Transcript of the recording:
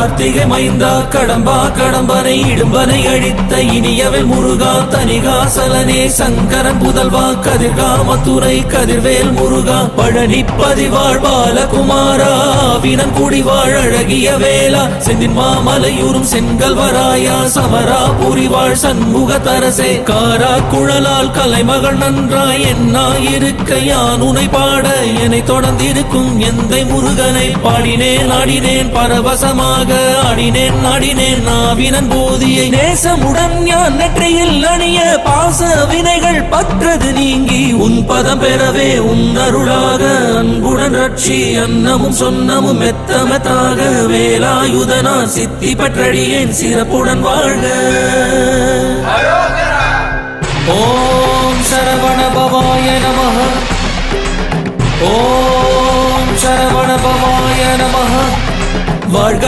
கார்த்திகை மைந்தா கடம்பா கடம்பனை இடும்பனை அழித்த இனியவள் முருகா தனிகாசலனே சங்கரன் புதல்வா கதிர்காமத்துறை கதிர்வேல் முருகா பழனி பதிவாழ் பாலகுமாரா வினன் குடிவாழ் அழகிய வேளா செந்தின் மாமலையூரும் செங்கல்வராயா சமரா புரிவாழ் சண்முக தரசே காரா குழலால் கலைமகள் நன்றாய் என்னாயிருக்க யான் உனை பாட என்னை தொடர்ந்திருக்கும் எந்தை முருகனை பாடினேன் ஆடினேன் பரவசமாக ஆடினேன் ஆடினேன் நாவினன் போதியை நேசமுடன் யான் நெற்றியில் அணிய பாச வினைகள் பற்றது நீங்கி உன் பதம் பெறவே உன் அருளாக அன்புடன் ரட்சி அன்னமும் சொன்னமும் மெத்தமெத்தாக வேலாயுதனா சித்தி பற்றடியேன் சிறப்புடன் வாழ்க. ஓம் சரவண பவாய நமஹ. ஓம் சரவண பவாய நமஹ. வாழ்க